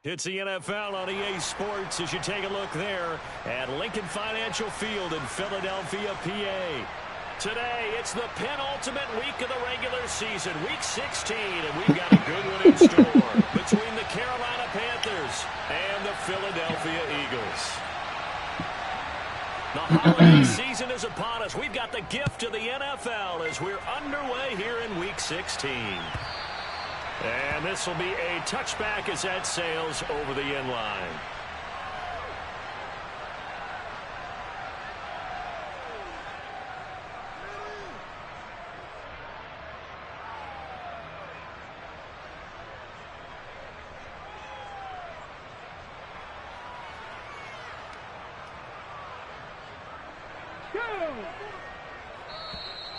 It's the NFL on EA Sports as you take a look there at Lincoln Financial Field in Philadelphia, PA. Today, it's the penultimate week of the regular season, Week 16, and we've got a good one in store between the Carolina Panthers and the Philadelphia Eagles. The holiday season is upon us. We've got the gift of the NFL as we're underway here in Week 16. And this will be a touchback as that sails over the end line.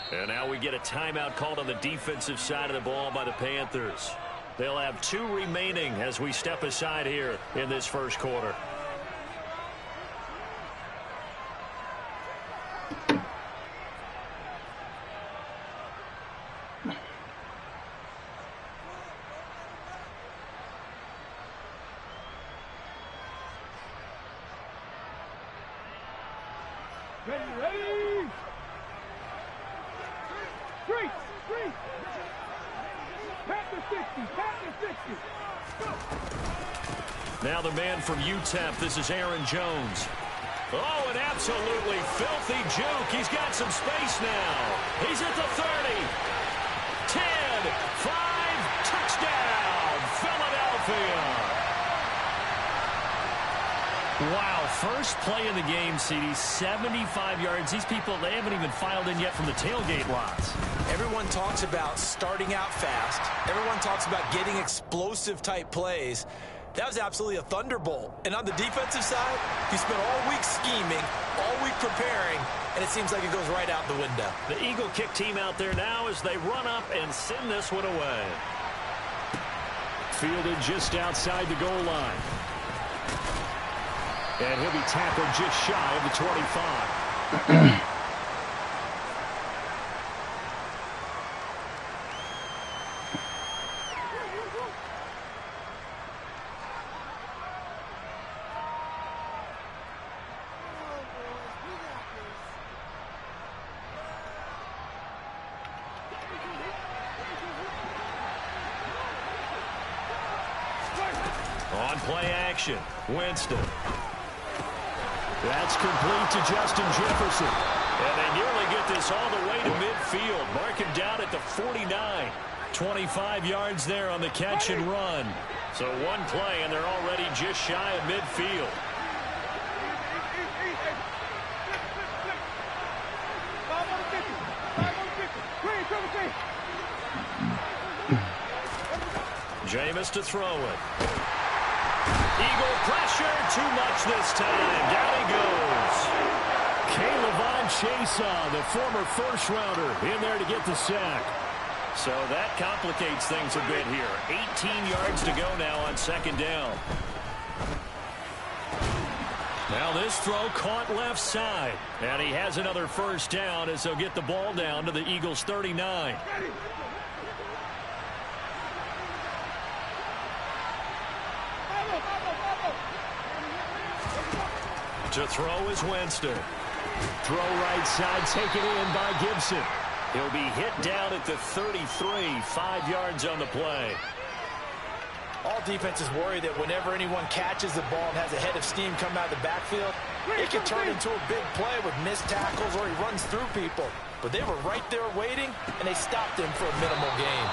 And now we get a timeout called on the defensive side of the ball by the Panthers. They'll have 2 remaining as we step aside here in this first quarter. Ready. Three. Panther 60. Now the man from UTEP, this is Aaron Jones. Oh, an absolutely filthy juke. He's got some space now. He's at the 30. 10, 5, touchdown, Philadelphia. Wow, first play in the game, CD, 75 yards. These people, they haven't even filed in yet from the tailgate lots. Everyone talks about starting out fast. Everyone talks about getting explosive-type plays. That was absolutely a thunderbolt. And on the defensive side, he spent all week scheming, all week preparing, and it seems like it goes right out the window. The Eagle kick team out there now as they run up and send this one away. Fielded just outside the goal line. And he'll be tackled just shy of the 25. On play action, Winston. That's complete to Justin Jefferson. And they nearly get this all the way to midfield. Mark him down at the 49. 25 yards there on the catch and run. So one play, and they're already just shy of midfield. Jameis to throw it. Eagle pressure, too much this time. Down he goes. K'Lavon Chaisson, the former first-rounder, in there to get the sack. So that complicates things a bit here. 18 yards to go now on second down. Now this throw caught left side. And he has another first down as they'll get the ball down to the Eagles' 39. To throw is Winston. Throw right side, taken in by Gibson. He'll be hit down at the 33, 5 yards on the play. All defenses worry that whenever anyone catches the ball and has a head of steam come out of the backfield, it can turn into a big play with missed tackles or he runs through people. But they were right there waiting, and they stopped him for a minimal gain.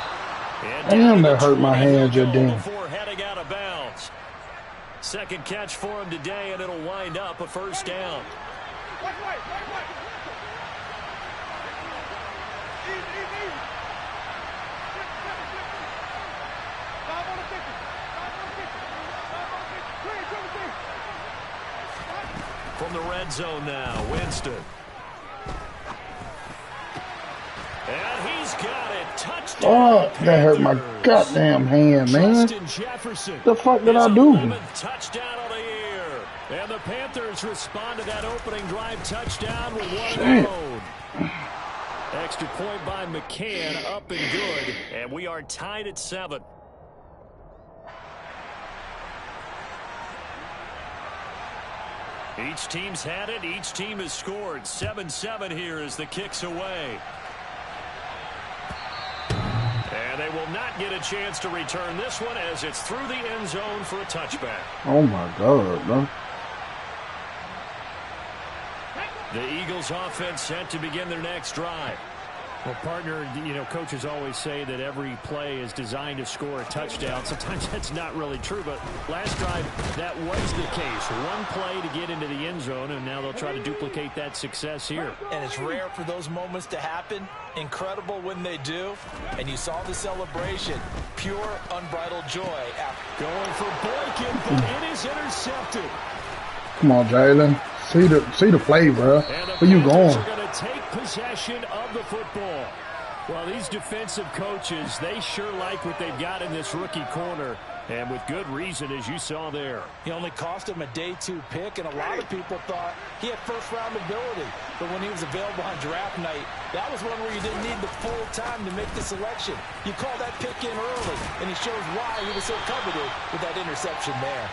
Damn, that hurt my hands, you damn. Before heading out of bounds. Second catch for him today, and it'll wind up a first down. From the red zone now, Winston. And he's got it. Touchdown. Oh, that hurt my goddamn hand, man. The fuck did I do? Touchdown of the year. And the Panthers respond to that opening drive touchdown with one Shit. alone. Extra point by McCann, up and good. And we are tied at 7. Each team's had it. Each team has scored. 7-7 here as the kick's away. And they will not get a chance to return this one as it's through the end zone for a touchback. Oh, my God, man. The Eagles offense set to begin their next drive. Well, partner, you know, coaches always say that every play is designed to score a touchdown. Sometimes that's not really true, but last drive, that was the case. One play to get into the end zone, and now they'll try to duplicate that success here. And it's rare for those moments to happen. Incredible when they do. And you saw the celebration. Pure, unbridled joy. Going for Boykin, but it is intercepted. Come on, Jalen. See the play, bro. Where you going? Are going to take possession of the football. Well, these defensive coaches, they sure like what they've got in this rookie corner, and with good reason, as you saw there. He only cost him a day 2 pick, and a lot of people thought he had first-round ability. But when he was available on draft night, that was one where you didn't need the full time to make the selection. You call that pick in early, and he shows why he was so coveted with that interception there.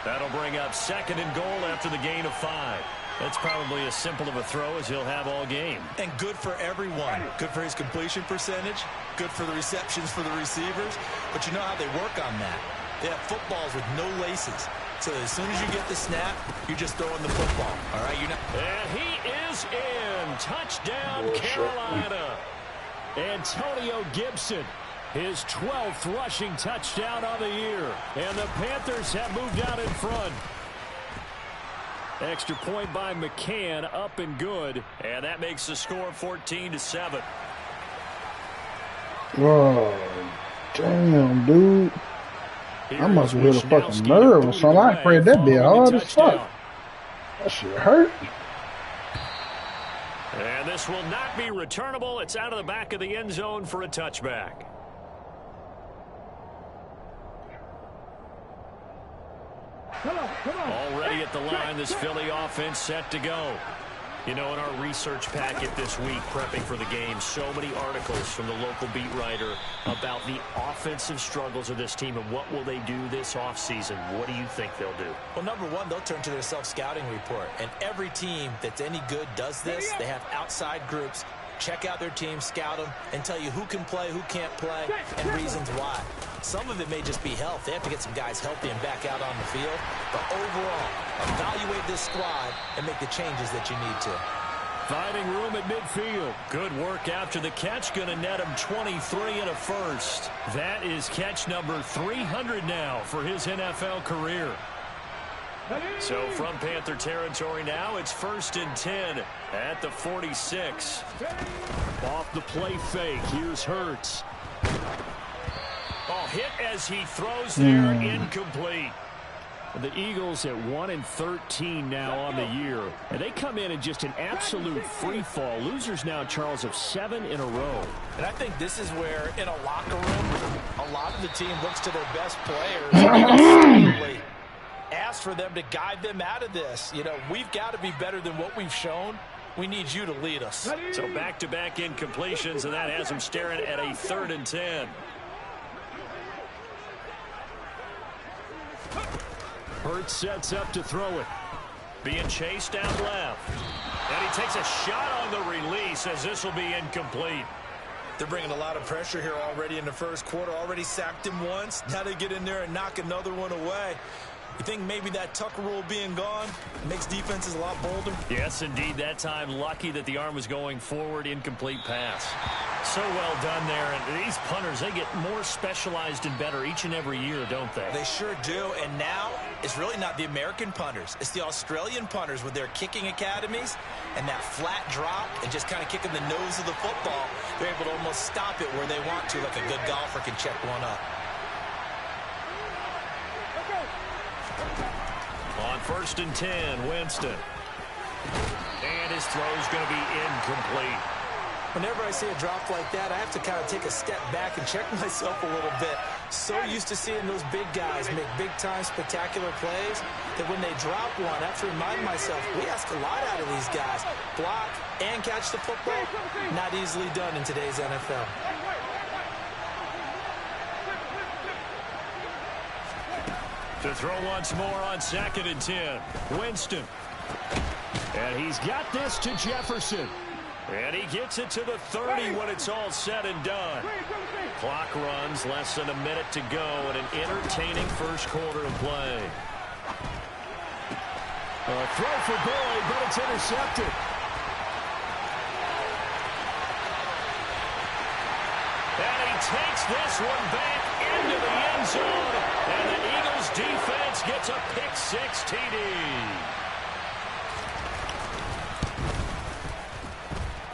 That'll bring up second and goal after the gain of 5. That's probably as simple of a throw as he'll have all game. And good for everyone. Good for his completion percentage. Good for the receptions for the receivers. But you know how they work on that. They have footballs with no laces. So as soon as you get the snap, you're just throwing the football. All right, you're not. And he is in. Touchdown, Carolina. Antonio Gibson, his 12th rushing touchdown of the year. And the Panthers have moved out in front. Extra point by McCann, up and good. And that makes the score 14-7. Oh, damn, dude. I must have hit a fucking nerve or something. I prayed that bit hard as fuck. That shit hurt. And this will not be returnable. It's out of the back of the end zone for a touchback. Already at the line, this Philly offense set to go. You know, in our research packet this week, prepping for the game, so many articles from the local beat writer about the offensive struggles of this team and what will they do this offseason. What do you think they'll do? Well, number one, they'll turn to their self-scouting report. And every team that's any good does this. They have outside groups. Check out their team, scout them, and tell you who can play, who can't play, and reasons why. Some of it may just be health. They have to get some guys healthy and back out on the field. But overall, evaluate this squad and make the changes that you need to. Finding room at midfield. Good work after the catch. Going to net him 23 and a first. That is catch number 300 now for his NFL career. So from Panther territory now, it's 1st and 10 at the 46. Off the play fake. Here's Hurts. Oh, hit as he throws there, incomplete. The Eagles at 1-13 now on the year. And they come in just an absolute free fall. Losers now, Charles, of 7 in a row. And I think this is where, in a locker room, a lot of the team looks to their best players and ask for them to guide them out of this. You know, we've got to be better than what we've shown. We need you to lead us. So back-to-back incompletions, and that has them staring at a 3rd and 10. Hurts sets up to throw it. Being chased down left. And he takes a shot on the release as this will be incomplete. They're bringing a lot of pressure here already in the first quarter. Already sacked him once. Now they get in there and knock another one away. You think maybe that Tucker rule being gone makes defenses a lot bolder? Yes, indeed. That time, lucky that the arm was going forward. Incomplete pass. So well done there. And these punters, they get more specialized and better each and every year, don't they? They sure do. And now, it's really not the American punters. It's the Australian punters with their kicking academies and that flat drop and just kind of kicking the nose of the football. They're able to almost stop it where they want to, like a good golfer can check one up. On 1st and 10, Winston. And his throw's going to be incomplete. Whenever I see a drop like that, I have to kind of take a step back and check myself a little bit. So used to seeing those big guys make big-time spectacular plays that when they drop one, I have to remind myself, we ask a lot out of these guys. Block and catch the football, not easily done in today's NFL. To throw once more on 2nd and 10. Winston. And he's got this to Jefferson. And he gets it to the 30 when it's all said and done. Clock runs, less than a minute to go, and an entertaining first quarter of play. A throw for Boyd, but it's intercepted. And he takes this one back into the end zone. And the Eagles defense gets a pick-6 TD.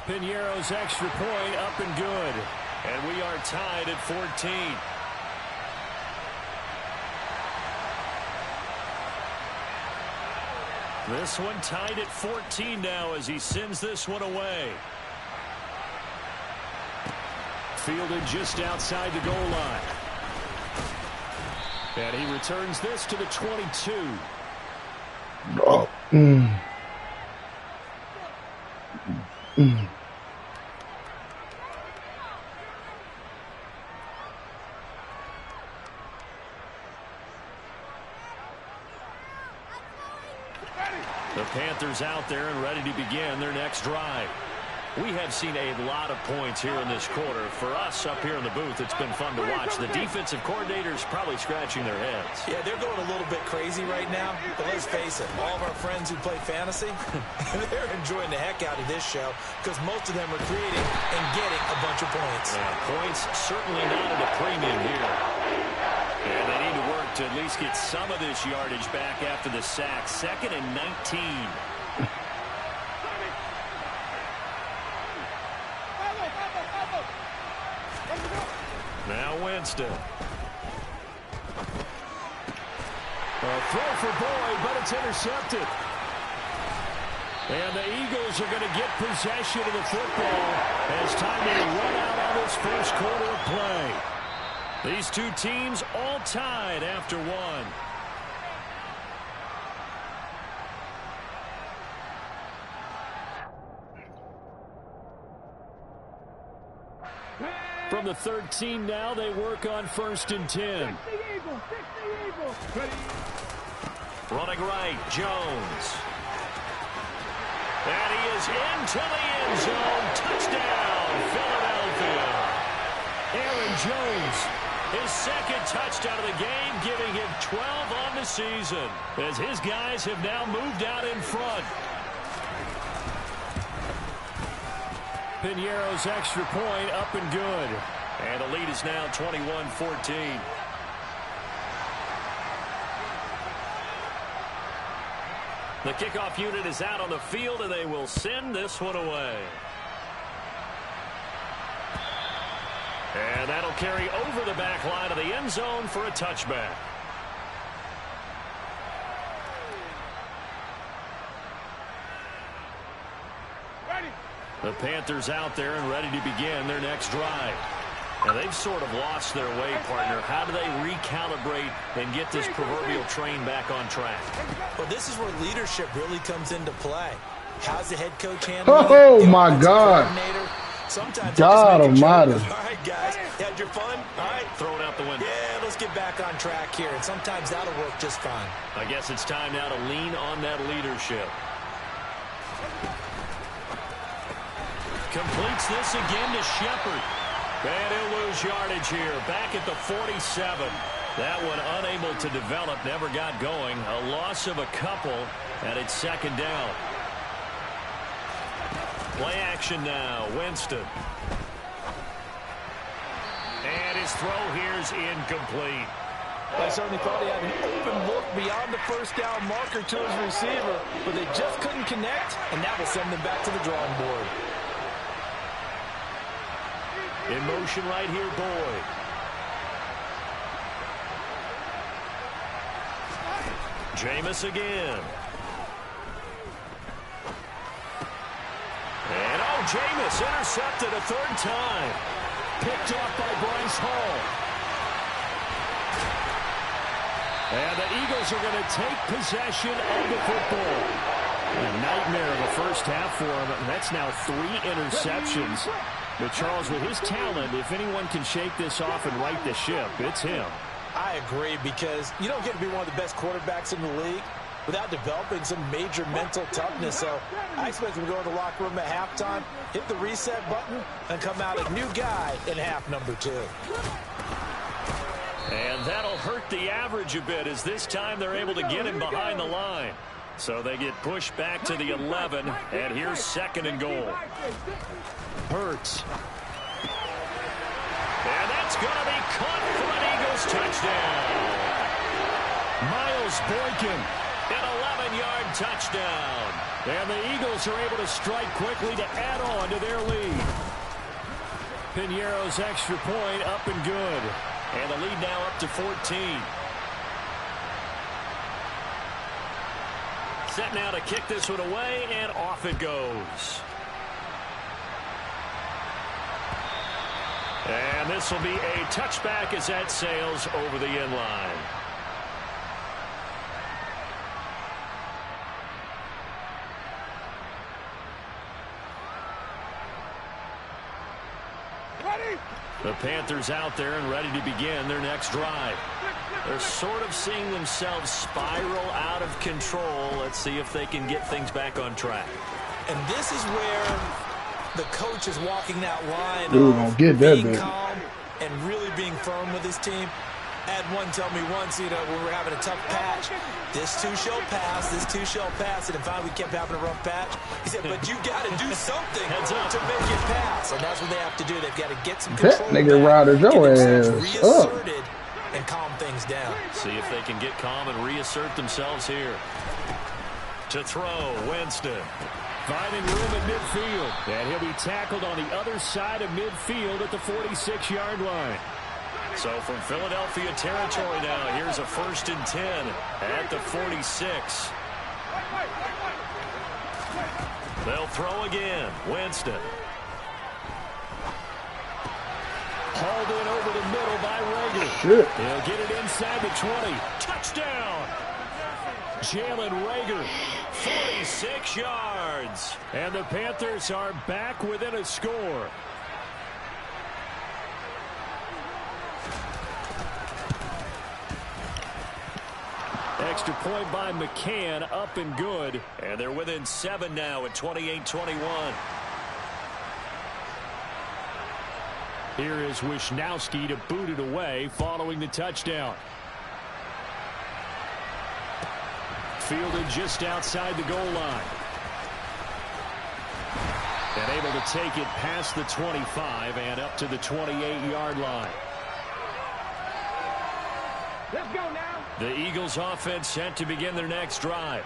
Piñeiro's extra point up and good. And we are tied at 14. This one tied at 14 now as he sends this one away. Fielded just outside the goal line. And he returns this to the 22. Oh. The Panthers out there and ready to begin their next drive. We have seen a lot of points here in this quarter. For us up here in the booth, it's been fun to watch. The defensive coordinators probably scratching their heads. Yeah, they're going a little bit crazy right now. But let's face it, all of our friends who play fantasy, they're enjoying the heck out of this show because most of them are creating and getting a bunch of points. Yeah, points certainly not at a premium here. And they need to work to at least get some of this yardage back after the sack. 2nd and 19. Now Winston. A throw for Boyd, but it's intercepted. And the Eagles are going to get possession of the football as time to run out on this first quarter of play. These two teams all tied after one. From the 13 now, they work on 1st and 10. Running right, Jones. And he is into the end zone. Touchdown, Philadelphia. Aaron Jones, his 2nd touchdown of the game, giving him 12 on the season, as his guys have now moved out in front. Pinheiro's extra point up and good. And the lead is now 21-14. The kickoff unit is out on the field, and they will send this one away. And that'll carry over the back line of the end zone for a touchback. The Panthers out there and ready to begin their next drive. Now, they've sort of lost their way, partner. How do they recalibrate and get this proverbial train back on track? Well, this is where leadership really comes into play. How's the head coach handling it? Oh, my God. Sometimes God almighty. All right, guys, had your fun? All right. Throw it out the window. Yeah, let's get back on track here. And sometimes that'll work just fine. I guess it's time now to lean on that leadership. Completes this again to Shepard. And he'll lose yardage here. Back at the 47. That one unable to develop. Never got going. A loss of a couple. And it's 2nd down. Play action now. Winston. And his throw here is incomplete. I certainly thought he had an open look beyond the first down marker to his receiver. But they just couldn't connect. And that will send them back to the drawing board. In motion right here, Boyd. Jameis again. And Jameis intercepted a 3rd time. Picked off by Bryce Hall. And the Eagles are going to take possession of the football. A nightmare of a first half for him. That's now 3 interceptions. But Charles, with his talent, if anyone can shake this off and right the ship, it's him. I agree, because you don't get to be one of the best quarterbacks in the league without developing some major mental toughness. So I expect him to go in the locker room at halftime, hit the reset button, and come out a new guy in half number 2. And that'll hurt the average a bit, as this time they're able to get him behind the line. So they get pushed back to the 11, and here's 2nd and goal. Hurts. And that's going to be caught for an Eagles touchdown. Miles Boykin, an 11-yard touchdown. And the Eagles are able to strike quickly to add on to their lead. Pinheiro's extra point up and good. And the lead now up to 14. Set now to kick this one away, and off it goes. And this will be a touchback as that sails over the end line. Ready? The Panthers out there and ready to begin their next drive. They're sort of seeing themselves spiral out of control. Let's see if they can get things back on track. And this is where the coach is walking that line of being calm and really being firm with his team. I had one tell me once, when we were having a tough patch, this too shall pass, this too shall pass, and finally we kept having a rough patch. He said, but you got to do something to make it pass, and that's what they have to do. They've got to get some control that nigga rided your ass reasserted and calm things down. See if they can get calm and reassert themselves here. To throw, Winston. Finding room at midfield, and he'll be tackled on the other side of midfield at the 46-yard line. So from Philadelphia territory now, here's a 1st and 10 at the 46. They'll throw again. Winston. Hauled in over the middle by Rager. Shit. He'll get it inside the 20. Touchdown! Jalen Rager, 46 yards. And the Panthers are back within a score. Extra point by McCann, up and good. And they're within 7 now at 28-21. Here is Wisnowski to boot it away following the touchdown. Fielded just outside the goal line. And able to take it past the 25 and up to the 28-yard line. Let's go now. The Eagles offense set to begin their next drive.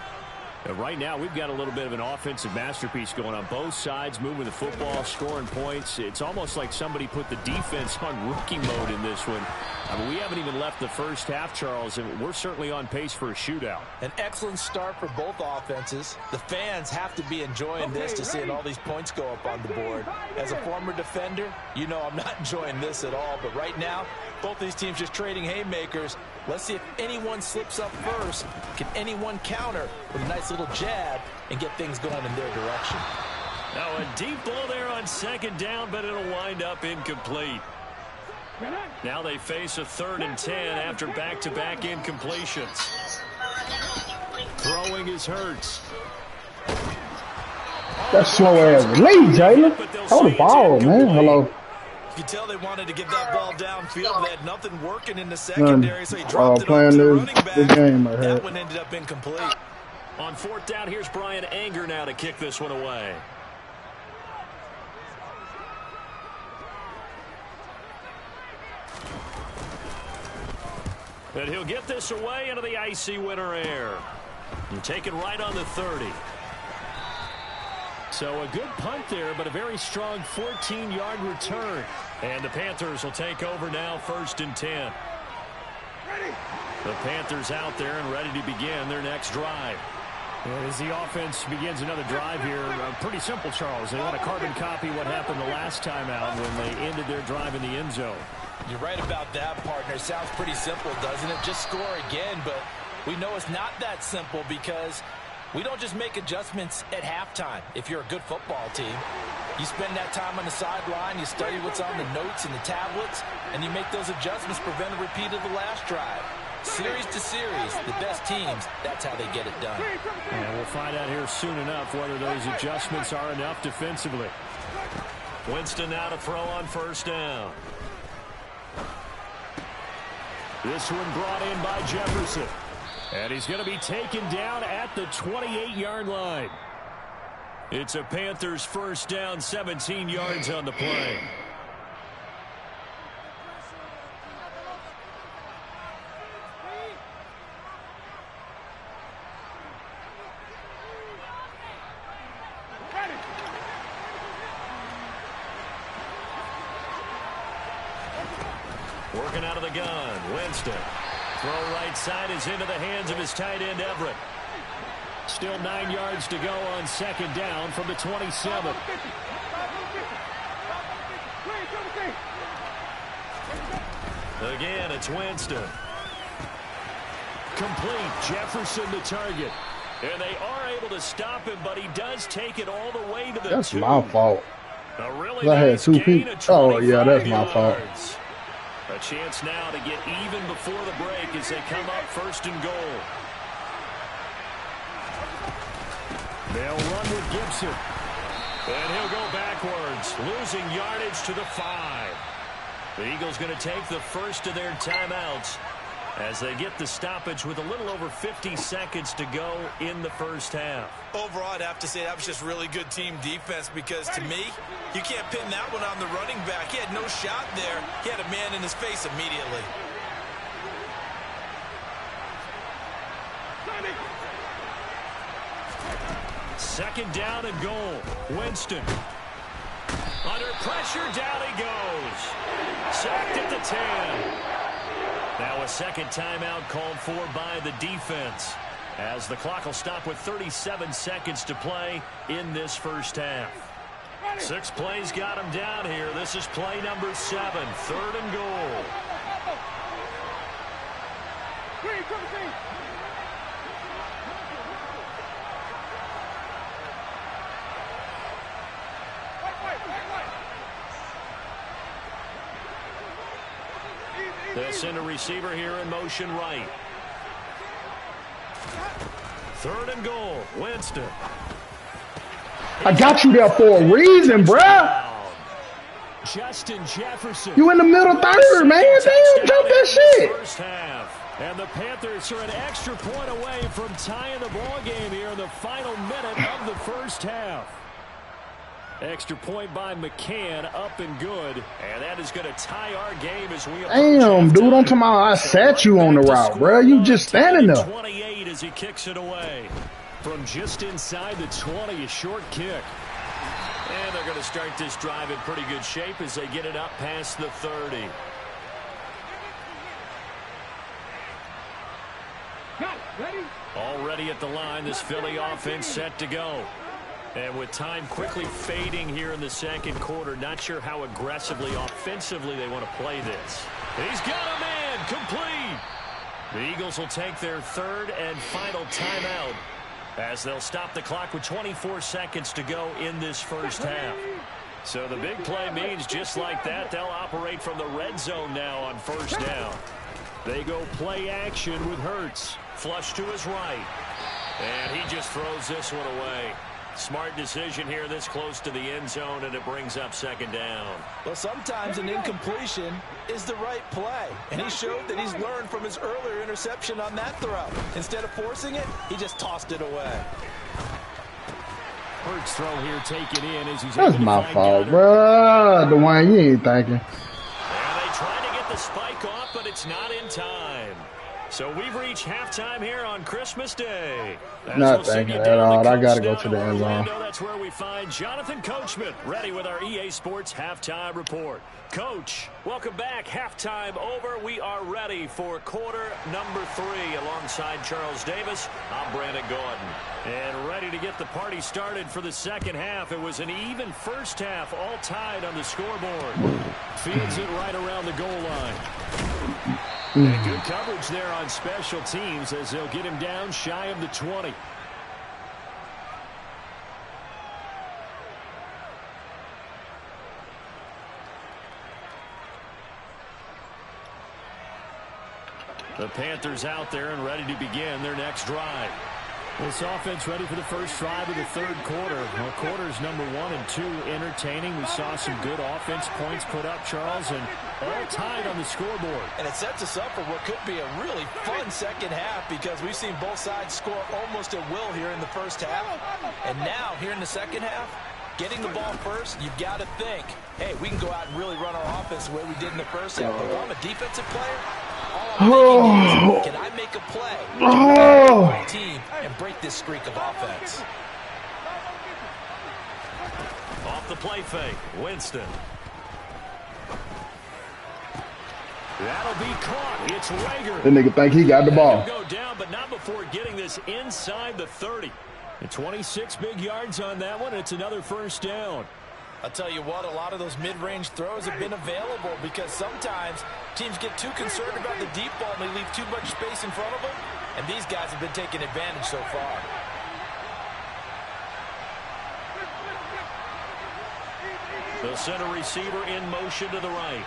Right now, we've got a little bit of an offensive masterpiece going on both sides, moving the football, scoring points. It's almost like somebody put the defense on rookie mode in this one. I mean, we haven't even left the first half, Charles, and we're certainly on pace for a shootout. An excellent start for both offenses. The fans have to be enjoying this to seeing all these points go up on the board. As a former defender, you know I'm not enjoying this at all. But right now, both these teams just trading haymakers. Let's see if anyone slips up first. Can anyone counter with a nice little jab and get things going in their direction? Now a deep ball there on 2nd down, but it'll wind up incomplete. Now they face a 3rd and 10 after back-to-back incompletions. Throwing is Hurts. That slow ass lead, Jalen. Hold the ball, man. Hello. You can tell they wanted to get that ball downfield. They had nothing working in the secondary, so he dropped it playing off to the this running back. game that one ended up incomplete. On 4th down, here's Brian Anger now to kick this one away. And he'll get this away into the icy winter air. And take it right on the 30. So a good punt there, but a very strong 14-yard return. And the Panthers will take over now, 1st and 10. The Panthers out there and ready to begin their next drive. As the offense begins another drive here, pretty simple, Charles. They want to carbon copy what happened the last time out when they ended their drive in the end zone. You're right about that, partner. Sounds pretty simple, doesn't it? Just score again, but we know it's not that simple because we don't just make adjustments at halftime. If you're a good football team, you spend that time on the sideline, you study what's on the notes and the tablets, and you make those adjustments, prevent a repeat of the last drive. Series to series, the best teams, that's how they get it done. And we'll find out here soon enough whether those adjustments are enough defensively. Winston now to throw on 1st down. This one brought in by Jefferson. And he's going to be taken down at the 28-yard line. It's a Panthers 1st down, 17 yards on the play. Working out of the gun, Winston. Throw right side is into the hands of his tight end, Everett. Still 9 yards to go on 2nd down from the 27. Again, it's Winston. Complete. Jefferson the target. And they are able to stop him, but he does take it all the way to the That's 2. my fault. A really I had nice 2 gain people. of Oh, yeah, 25 that's my fault. yards. A chance now to get even before the break as they come up 1st and goal. They'll run with Gibson. And he'll go backwards, losing yardage to the 5. The Eagles going to take the first of their timeouts as they get the stoppage with a little over 50 seconds to go in the first half. Overall, I'd have to say that was just really good team defense because, to me, you can't pin that one on the running back. He had no shot there. He had a man in his face immediately. Second down and goal. Winston. Under pressure, down he goes. Sacked at the 10. Now a second timeout called for by the defense, as the clock will stop with 37 seconds to play in this first half. 6 plays got him down here. This is play number 7, 3rd and goal. They'll send a receiver here in motion right. 3rd and goal. Winston. I got you there for a reason, bruh. Justin Jefferson. You in the middle third, man. Damn, jump that shit. First half. And the Panthers are an extra point away from tying the ball game here in the final minute of the first half. Extra point by McCann, up and good. And that is going to tie our game as we damn, dude, I'm talking about I sat you on the route, bro. You just standing there. 28 as he kicks it away. From just inside the 20, a short kick. And they're going to start this drive in pretty good shape as they get it up past the 30. Already at the line, this Philly offense set to go. And with time quickly fading here in the second quarter, not sure how aggressively, offensively they want to play this. He's got a man, complete. The Eagles will take their 3rd and final timeout as they'll stop the clock with 24 seconds to go in this first half. So the big play means just like that, they'll operate from the red zone now on 1st down. They go play action with Hurts. Flush to his right. And he just throws this one away. Smart decision here this close to the end zone, and it brings up 2nd down. Well, sometimes an incompletion is the right play, and he showed that he's learned from his earlier interception on that throw. Instead of forcing it, he just tossed it away. Hurts throw here taken in as he's That's my fault, bro. Dwayne, you ain't thinking. And they try to get the spike off, but it's not in time. So we've reached halftime here on Christmas Day. Not thinking at all. I got to go to the end zone. That's where we find Jonathan Coachman ready with our EA Sports Halftime Report. Coach, welcome back. Halftime over. We are ready for quarter number 3 alongside Charles Davis. I'm Brandon Gordon. And ready to get the party started for the second half. It was an even first half, all tied on the scoreboard. Fields it right around the goal line. And good coverage there on special teams as they'll get him down shy of the 20. The Panthers out there and ready to begin their next drive. This offense ready for the first drive of the 3rd quarter. Well, quarters number 1 and 2 entertaining. We saw some good offense points put up, Charles, and all tied on the scoreboard. And it sets us up for what could be a really fun second half because we've seen both sides score almost at will here in the first half. And now, here in the second half, getting the ball first, you've got to think, hey, we can go out and really run our offense the way we did in the first half. But if I'm a defensive player, all I'm thinking is, can I make a play to my team and break this streak of offense? Off the play fake, Winston. That'll be caught. It's Rager. That nigga think he got the ball. He'll go down, but not before getting this inside the 30. And 26 big yards on that one. It's another first down. I'll tell you what, a lot of those mid-range throws have been available because sometimes teams get too concerned about the deep ball and they leave too much space in front of them. And these guys have been taking advantage so far. They'll send a receiver in motion to the right.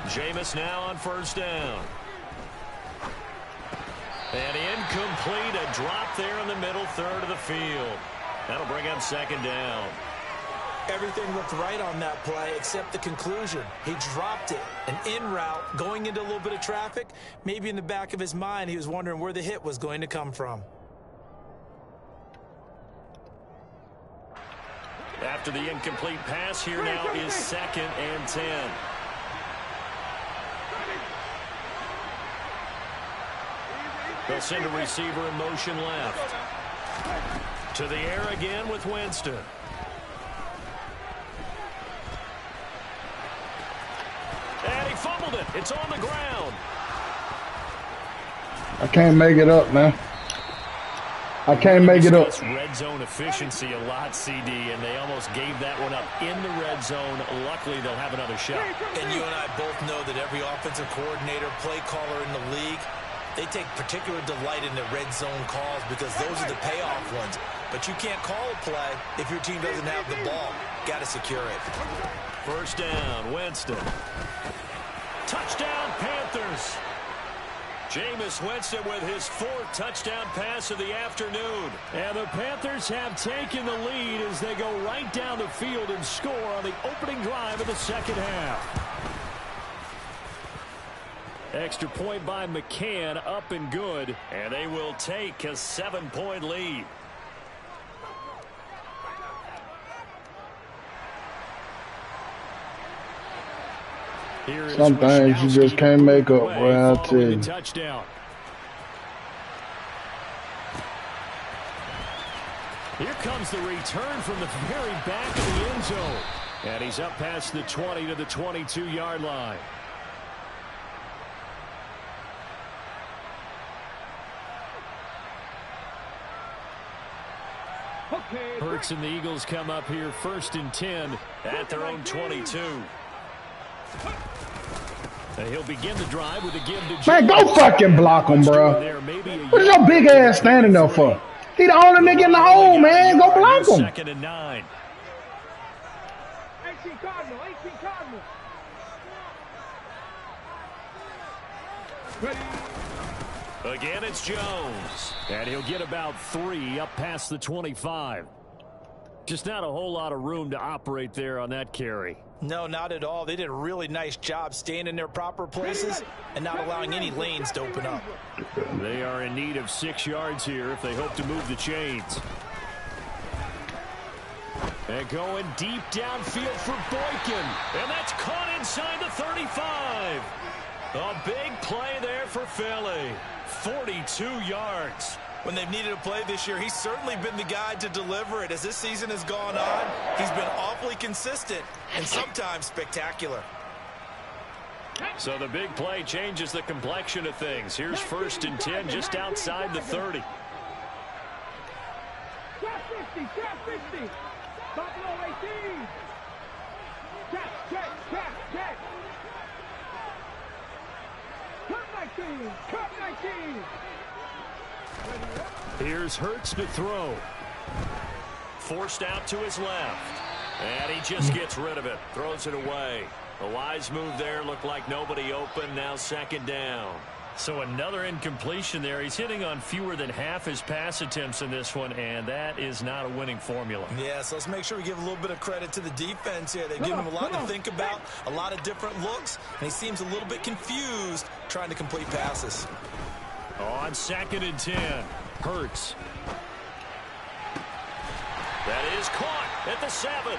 Jameis now on first down. And incomplete, a drop there in the middle third of the field. That'll bring up second down. Everything looked right on that play except the conclusion. He dropped it, an in route, going into a little bit of traffic. Maybe in the back of his mind, he was wondering where the hit was going to come from. After the incomplete pass, here now is 2nd and 10. They'll send a receiver in motion left. To the air again with Winston. And he fumbled it. It's on the ground. I can't make it up, man. I can't make it up. Red zone efficiency a lot, CD, and they almost gave that one up in the red zone. Luckily, they'll have another shot. And you and I both know that every offensive coordinator, play caller in the league, they take particular delight in the red zone calls because those are the payoff ones. But you can't call a play if your team doesn't have the ball. Got to secure it. First down, Winston. Touchdown, Panthers. Jameis Winston with his 4th touchdown pass of the afternoon. And the Panthers have taken the lead as they go right down the field and score on the opening drive of the second half. Extra point by McCann, up and good. And they will take a 7-point lead. Some things you just can't make up, boy, I'll tell you. Touchdown. Here comes the return from the very back of the end zone. And he's up past the 20 to the 22-yard line. Hurts and the Eagles come up here 1st and 10 at their own 22. And he'll begin the drive with a give to Jones. Man, go fucking block him, bro. What is your big ass standing there for? He the only nigga in the hole, man. Go block him. 2nd and 9. 18 Cardinal, 18 Cardinal. Ready. Again, it's Jones. And he'll get about 3 up past the 25. Just not a whole lot of room to operate there on that carry. No, not at all. They did a really nice job staying in their proper places and not allowing any lanes to open up. They are in need of 6 yards here if they hope to move the chains. And going deep downfield for Boykin. And that's caught inside the 35. A big play there for Philly. 42 yards. When they've needed a play this year, he's certainly been the guy to deliver it. As this season has gone on, he's been awfully consistent and sometimes spectacular. So the big play changes the complexion of things. Here's 1st and 10 just outside the 30. Trap 50, trap 50. Buffalo 18. Check. Cut 19, cut 19. Here's Hurts to throw. Forced out to his left. And he just gets rid of it. Throws it away. A wise move there. Looked like nobody open. Now 2nd down. So another incompletion there. He's hitting on fewer than half his pass attempts in this one, and that is not a winning formula. Yeah, so let's make sure we give a little bit of credit to the defense here. They've given him a lot to think about, a lot of different looks, and he seems a little bit confused trying to complete passes. On 2nd and 10, Hurts. That is caught at the 7.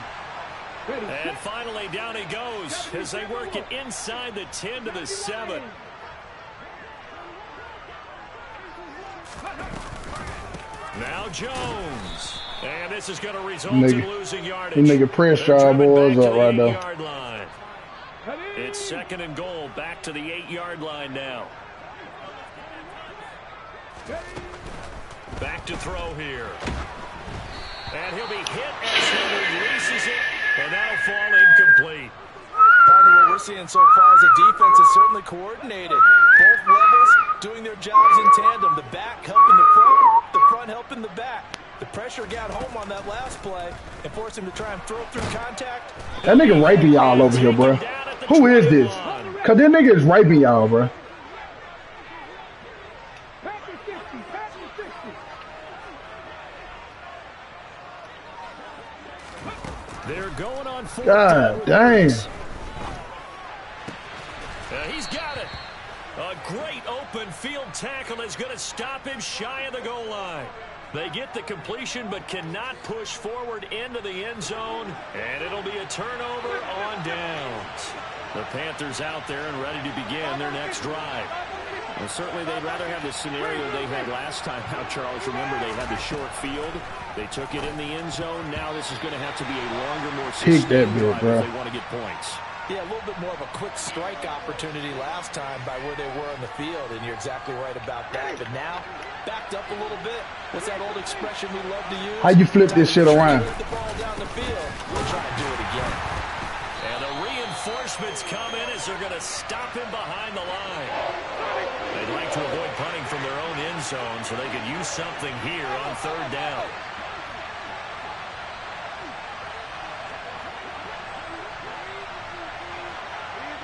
And finally down he goes as they work it inside the 10 to the 7. Now Jones. And this is going to result in losing yardage. You nigga press y'all boys up right there. It's 2nd and goal. Back to the 8-yard line now. Back to throw here. And he'll be hit as he releases it. And that'll fall incomplete. Partner, what we're seeing so far is the defense is certainly coordinated. Both levels doing their jobs in tandem. The back helping the front helping the back. The pressure got home on that last play and forced him to try and throw through contact. That nigga raping y'all over here, bro. Who is this? Cause that nigga is raping y'all, bro. They're going on 4. God dang. He's got it. A great open field tackle is going to stop him shy of the goal line. They get the completion but cannot push forward into the end zone, and it'll be a turnover on downs. The Panthers out there and ready to begin their next drive. Well, certainly they'd rather have the scenario they had last time out, Charles. Remember, they had the short field. They took it in the end zone. Now this is going to have to be a longer, more sustained drive if they want to get points. Yeah, a little bit more of a quick strike opportunity last time by where they were on the field, and you're exactly right about that. But now, backed up a little bit. What's that old expression we love to use? How you flip this shit around? The ball down the field. We'll try and do it again. And the reinforcements come in as they're going to stop him behind the line. They'd like to avoid punting from their own end zone so they could use something here on 3rd down.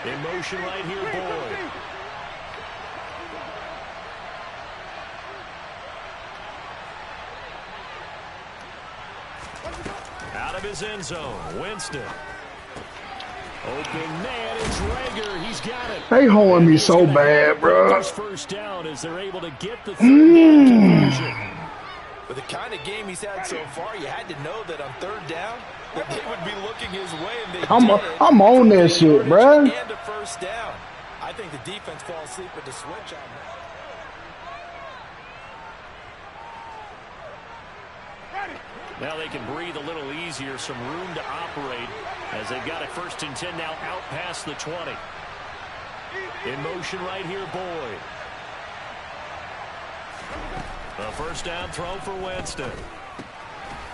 In motion right here, Boyd. Out of his end zone, Winston. Open man, it's Rager. He's got it. They holding me so bad, bro. First down as they're able to get the 3rd down conversion. With the kind of game he's had so far, you had to know that on 3rd down, that they would be looking his way, and they did. I'm on that shit, bro. And a 1st down. I think the defense falls asleep with the switch on that. Now they can breathe a little easier, some room to operate as they've got a 1st and 10 now out past the 20. In motion right here, Boyd. A 1st down throw for Winston.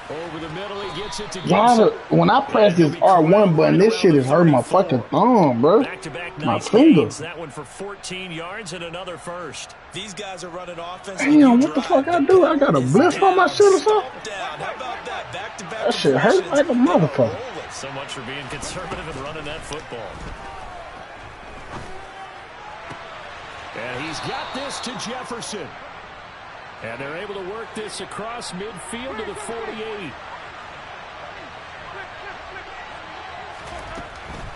Over the middle, he gets it to Gibson. When I press this R1 button, this shit is hurting my fucking thumb, bro. Back-to-back My nice finger. gains. That one for 14 yards and another 1st. These guys are running offense. Damn, what the fuck I do? I got a blitz on my shit or something? How about that? Back-to-back That shit hurt like a motherfucker. So much for being conservative and running that football. And he's got this to Jefferson. And they're able to work this across midfield to the 48.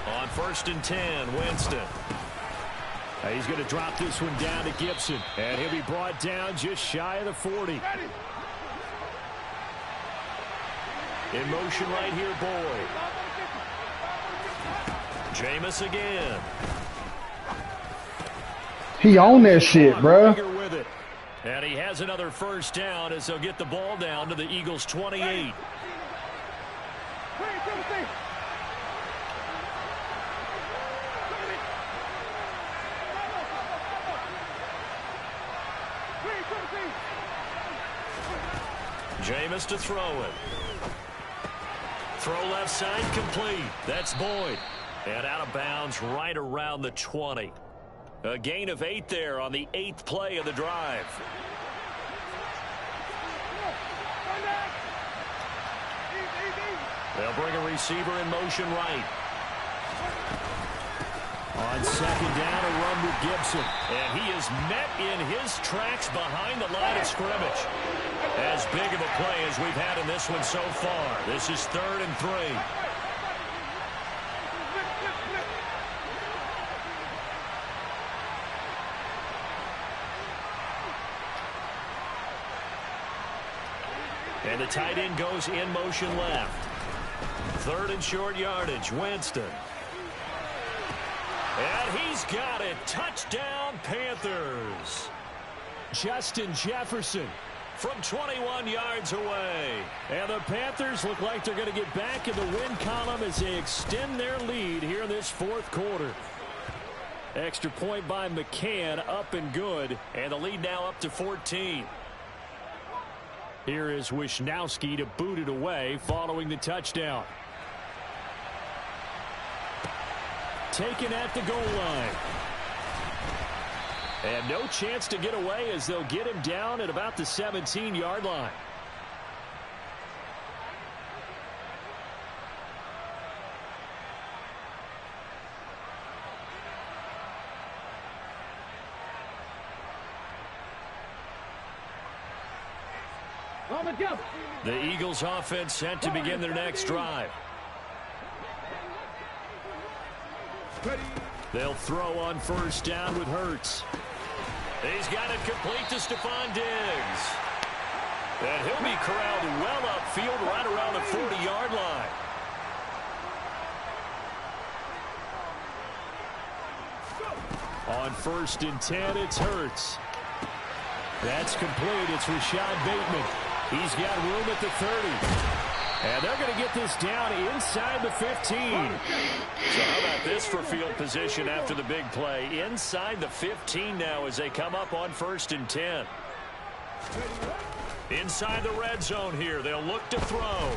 On 1st and 10, Winston. He's going to drop this one down to Gibson. And he'll be brought down just shy of the 40. In motion right here, Boyd. Jameis again. He on that shit, bro. With it. And he has another 1st down as they'll get the ball down to the Eagles' 28. Jameis to throw it. Throw left side complete. That's Boyd. And out of bounds right around the 20. A gain of 8 there on the 8th play of the drive. They'll bring a receiver in motion right. On 2nd down, a run with Gibson. And he is met in his tracks behind the line of scrimmage. As big of a play as we've had in this one so far. This is 3rd and 3. And the tight end goes in motion left. 3rd and short yardage, Winston. And he's got it. Touchdown, Panthers. Justin Jefferson from 21 yards away. And the Panthers look like they're going to get back in the win column as they extend their lead here in this 4th quarter. Extra point by McCann, up and good. And the lead now up to 14. Here is Wisnowski to boot it away following the touchdown. Taken at the goal line. And no chance to get away as they'll get him down at about the 17-yard line. The Eagles offense set to begin their next drive. They'll throw on first down with Hurts. He's got it complete to Stephon Diggs. And he'll be corralled well upfield right around the 40-yard line. On first and 10, it's Hurts. That's complete. It's Rashad Bateman. He's got room at the 30. And they're going to get this down inside the 15. So how about this for field position after the big play? Inside the 15 now as they come up on first and 10. Inside the red zone here. They'll look to throw.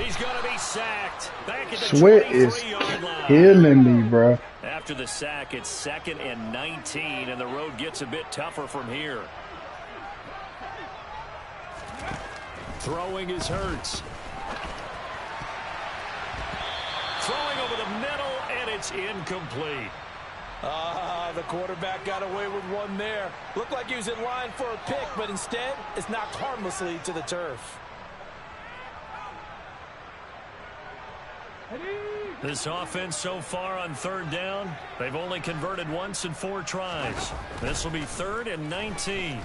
He's going to be sacked. Back at the Sweat is 23-yard line. killing me, bro. After the sack, it's 2nd and 19, and the road gets a bit tougher from here. Throwing is Hurts. Throwing over the middle, and it's incomplete. The quarterback got away with one there. Looked like he was in line for a pick, but instead, it's knocked harmlessly to the turf. This offense so far on third down, they've only converted once in 4 tries. This will be 3rd and 19.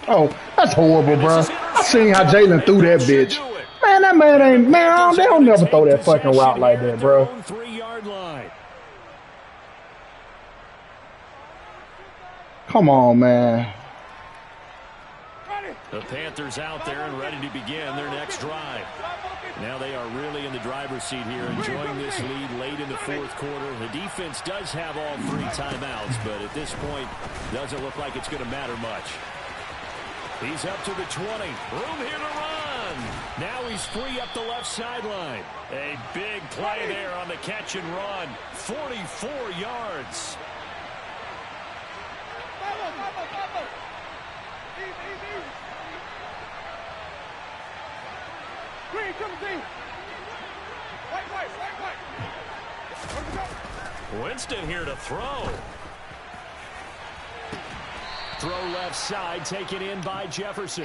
Oh, that's horrible, bro. I seen how Jalen threw that bitch. Man, that man ain't, man, they don't never throw that fucking route like that, bro. 3-yard line. Come on, man. The Panthers out there and ready to begin their next drive. Now they are really in the driver's seat here, enjoying this lead late in the 4th quarter. The defense does have all 3 timeouts, but at this point, doesn't look like it's going to matter much. He's up to the 20. Room here to run. Now he's free up the left sideline. A big play there on the catch and run. 44 yards. Winston here to throw. Throw left side, taken in by Jefferson.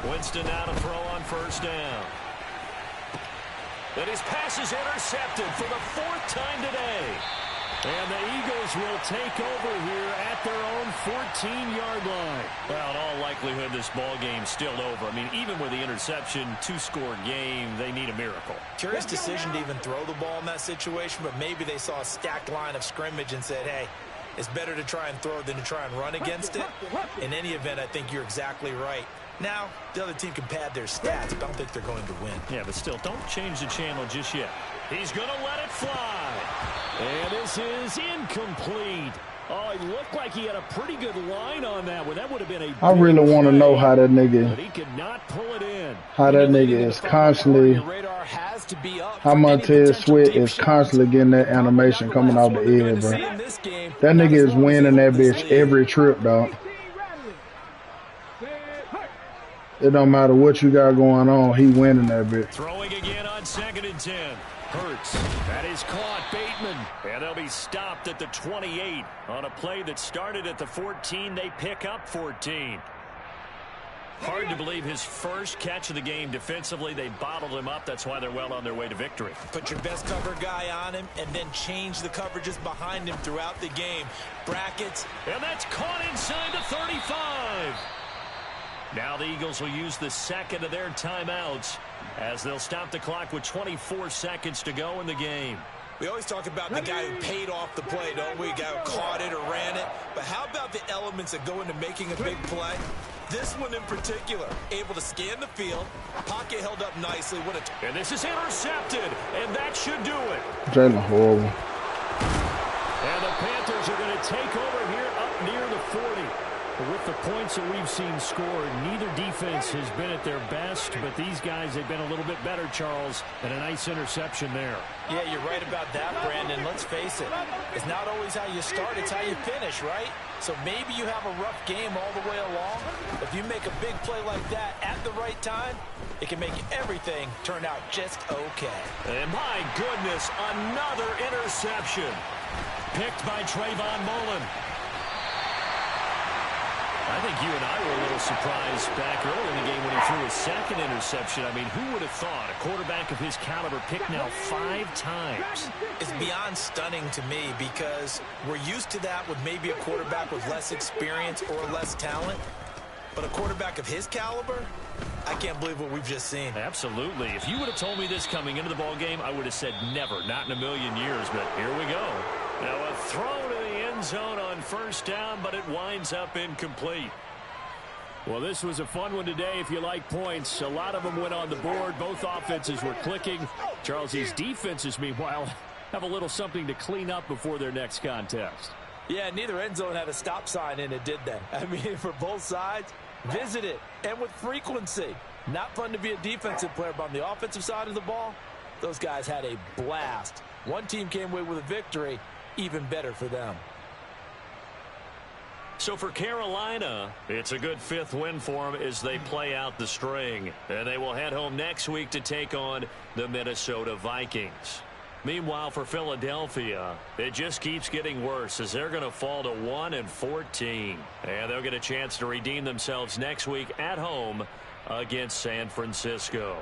Winston now to throw on first down. But his pass is intercepted for the 4th time today. And the Eagles will take over here at their own 14-yard line. Well, in all likelihood, this ball game's still over. I mean, even with the interception, 2-score game, they need a miracle. Curious decision to even throw the ball in that situation, but maybe they saw a stacked line of scrimmage and said, hey, it's better to try and throw than to try and run against it. In any event, I think you're exactly right. Now, the other team can pad their stats, but I don't think they're going to win. Yeah, but still, don't change the channel just yet. He's going to let it fly. And this is incomplete. Oh, it looked like he had a pretty good line on that one. That would have been a I really want to know how that nigga, but he could not pull it in. how that nigga is constantly, how Montez Sweat is constantly getting that animation coming out the ear, bro. That nigga is winning that bitch every trip, dog. It don't matter what you got going on, he winning that bitch. Throwing again on 2nd and 10. Hurts. That is caught. Bateman. And they'll be stopped at the 28. On a play that started at the 14, they pick up 14. Hard to believe his first catch of the game defensively. They bottled him up. That's why they're well on their way to victory. Put your best cover guy on him and then change the coverages behind him throughout the game. Brackets. And that's caught inside the 35. Now the Eagles will use the 2nd of their timeouts as they'll stop the clock with 24 seconds to go in the game. We always talk about the guy who paid off the play, don't we? The guy who caught it or ran it. But how about the elements that go into making a big play? This one in particular, able to scan the field, pocket held up nicely. And this is intercepted, and that should do it. Jalen horrible. And the Panthers are going to take over here up near the 40. With the points that we've seen scored, neither defense has been at their best, but these guys have been a little bit better, Charles, and a nice interception there. Yeah, you're right about that, Brandon. Let's face it. It's not always how you start, it's how you finish, right? So maybe you have a rough game all the way along, but If you make a big play like that at the right time, it can make everything turn out just okay. And my goodness, another interception. Picked by Trayvon Mullen. I think you and I were a little surprised back early in the game when he threw his second interception. I mean, who would have thought a quarterback of his caliber picked now 5 times? It's beyond stunning to me because we're used to that with maybe a quarterback with less experience or less talent. But a quarterback of his caliber, I can't believe what we've just seen. Absolutely. If you would have told me this coming into the ball game, I would have said never, not in a million years. But here we go. Now a throw to the end zone on first down, but it winds up incomplete. Well, this was a fun one today if you like points. A lot of them went on the board. Both offenses were clicking. Charles's defenses, meanwhile, have a little something to clean up before their next contest. Yeah, neither end zone had a stop sign in it, did they? I mean, for both sides, visit it, and with frequency. Not fun to be a defensive player, but on the offensive side of the ball, those guys had a blast. One team came away with a victory, even better for them. So for Carolina, it's a good 5th win for them as they play out the string. And they will head home next week to take on the Minnesota Vikings. Meanwhile, for Philadelphia, it just keeps getting worse as they're going to fall to 1-14. And they'll get a chance to redeem themselves next week at home against San Francisco.